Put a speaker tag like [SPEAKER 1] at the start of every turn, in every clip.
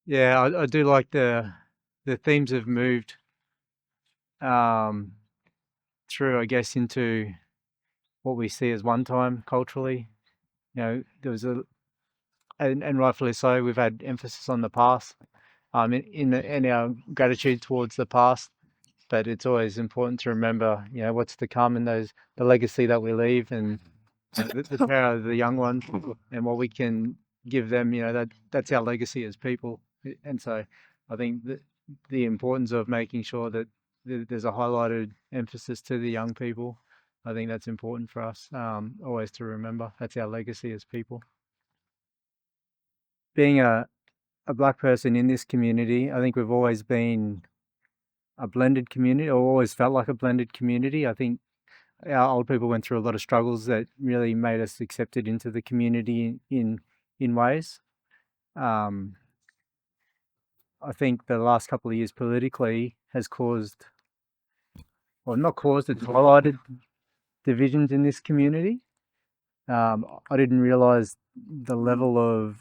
[SPEAKER 1] Yeah, I do like the themes have moved um, through, I guess, into what we see as one time culturally. There was and rightfully so, we've had emphasis on the past, in our gratitude towards the past. But it's always important to remember, what's to come and the legacy that we leave, and the power of the young ones, and what we can give them. That's our legacy as people. And so I think that the importance of making sure that there's a highlighted emphasis to the young people. I think that's important for us, always to remember. That's our legacy as people. Being a black person in this community, I think we've always been a blended community, or always felt like a blended community. I think our old people went through a lot of struggles that really made us accepted into the community in ways. Um, I think the last couple of years politically has caused, or not caused, it's highlighted divisions in this community. I didn't realise the level of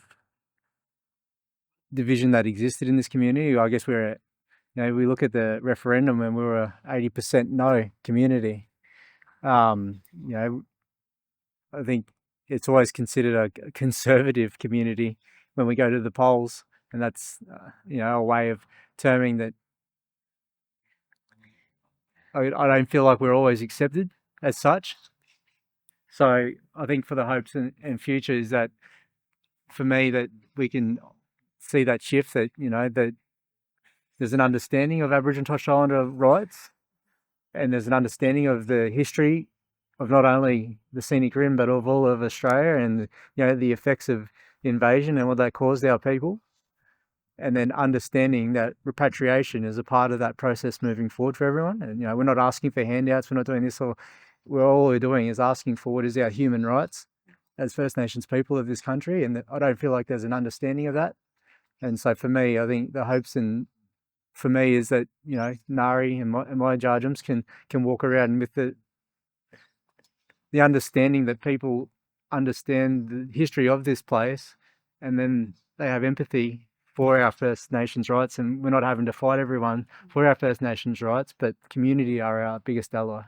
[SPEAKER 1] division that existed in this community. I guess we look at the referendum and we were a 80% no community. Um, you know, I think it's always considered a conservative community when we go to the polls, and that's a way of terming that. I don't feel like we're always accepted as such. So I think for the hopes and future is that, for me, that we can see that shift, that there's an understanding of Aboriginal and Torres Strait Islander rights, and there's an understanding of the history of not only the scenic rim but of all of Australia, and the effects of invasion and what that caused our people, and then understanding that repatriation is a part of that process moving forward for everyone. And we're not asking for handouts, we're not doing this, or all we're doing is asking for what is our human rights as First Nations people of this country, and I don't feel like there's an understanding of that. And so for me, I think the hopes and for me is that Ngari and my Jarjums can walk around with the understanding that people understand the history of this place, and then they have empathy for our First Nations rights, and we're not having to fight everyone for our First Nations rights, but community are our biggest ally.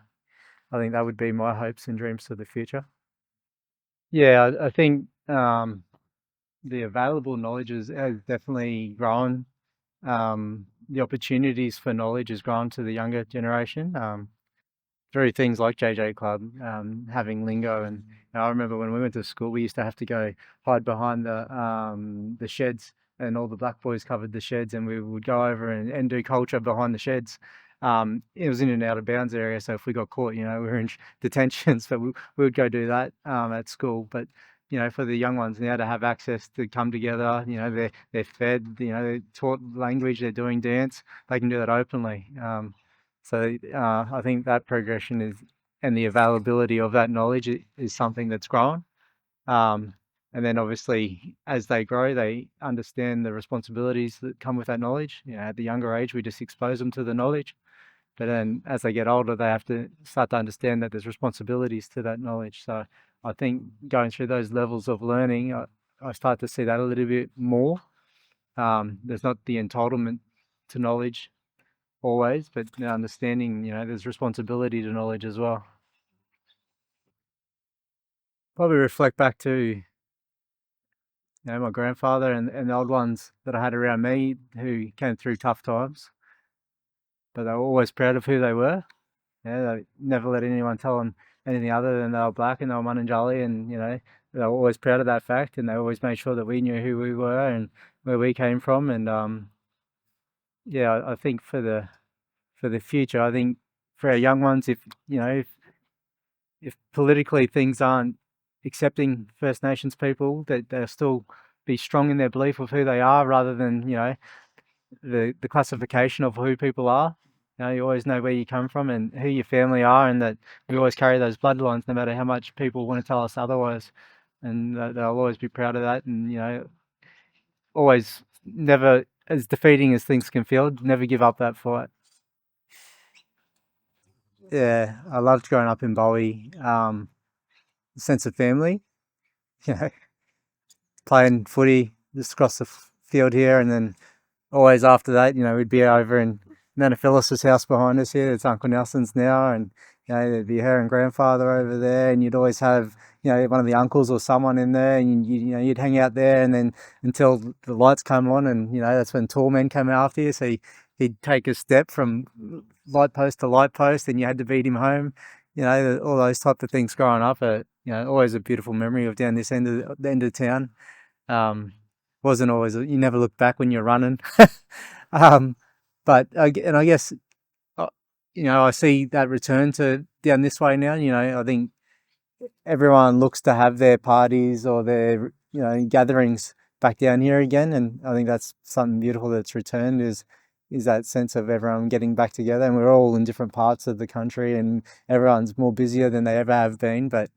[SPEAKER 1] I think that would be my hopes and dreams for the future. Yeah, I think the available knowledge has definitely grown. The opportunities for knowledge has grown to the younger generation. Through things like JJ Club, having lingo, and I remember when we went to school, we used to have to go hide behind the sheds, and all the black boys covered the sheds, and we would go over and do culture behind the sheds. It was in and out of bounds area, so if we got caught, we were in detentions, but we would go do that at school. But for the young ones now to have access to come together, they're fed, they're taught language, they're doing dance, they can do that openly. So I think that progression and the availability of that knowledge is something that's grown. And then obviously, as they grow, they understand the responsibilities that come with that knowledge. At the younger age, we just expose them to the knowledge. But then as they get older, they have to start to understand that there's responsibilities to that knowledge. So I think going through those levels of learning, I start to see that a little bit more. There's not the entitlement to knowledge always, but understanding, there's responsibility to knowledge as well. Probably reflect back to, my grandfather and the old ones that I had around me who came through tough times, but they were always proud of who they were. They never let anyone tell them anything other than they were black and they were Mununjali, and they were always proud of that fact, and they always made sure that we knew who we were and where we came from. And I think for the future, I think for our young ones, if politically things aren't accepting First Nations people, that they'll still be strong in their belief of who they are, rather than the classification of who people are. You always know where you come from and who your family are, and that we always carry those bloodlines, no matter how much people want to tell us otherwise. And they'll always be proud of that, and always, never, as defeating as things can feel, never give up that fight. Yeah, I loved growing up in Bowie. Sense of family, you know, playing footy just across the field here, and then always after that, we'd be over in Nana Phyllis's house behind us here. It's Uncle Nelson's now, and there'd be her and grandfather over there, and you'd always have one of the uncles or someone in there, and you'd hang out there, and then until the lights come on, and that's when tall men come after you. So he'd take a step from light post to light post, and you had to beat him home. All those type of things growing up are always a beautiful memory of down this end of town. Wasn't always, you never look back when you're running. But I guess I see that return to down this way now. I think everyone looks to have their parties or their gatherings back down here again, and I think that's something beautiful that's returned is that sense of everyone getting back together. And we're all in different parts of the country, and everyone's more busier than they ever have been, but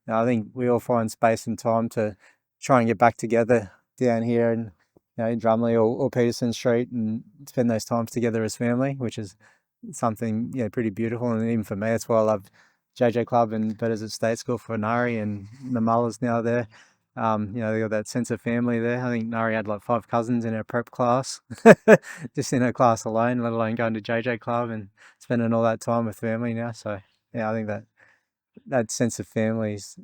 [SPEAKER 1] I think we all find space and time to try and get back together down here and in Drumley or Peterson Street and spend those times together as family, which is something pretty beautiful. And even for me, that's why I love JJ Club and Betters at State School for Ngari, and the Muller's now there. They got that sense of family there. I think Ngari had like 5 cousins in her prep class, just in her class alone, let alone going to JJ Club and spending all that time with family now. So yeah, I think that sense of family is,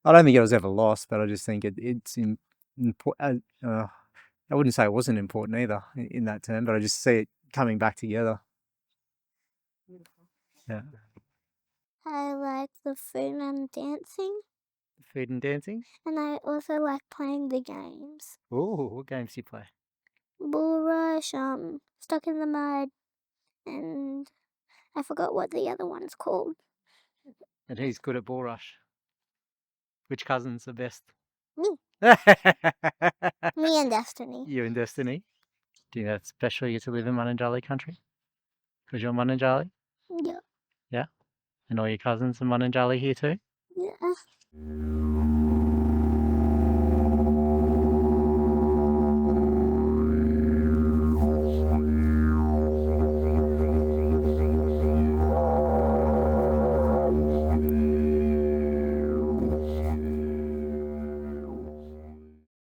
[SPEAKER 1] I don't think it was ever lost, but I just think it's important. I wouldn't say it wasn't important either in that term, but I just see it coming back together. Yeah.
[SPEAKER 2] I like the food and dancing.
[SPEAKER 1] Food and dancing?
[SPEAKER 2] And I also like playing the games.
[SPEAKER 1] Ooh, what games do you play?
[SPEAKER 2] Bull Rush, Stuck in the Mud, and I forgot what the other one's called.
[SPEAKER 1] And who's good at Bull Rush? Which cousin's the best?
[SPEAKER 2] Me. Me and Destiny.
[SPEAKER 1] You and Destiny? Do you think that's special you get to live in Mununjali country? Because you're Mununjali?
[SPEAKER 2] Yeah.
[SPEAKER 1] Yeah? And all your cousins are Mununjali here too?
[SPEAKER 2] Yeah.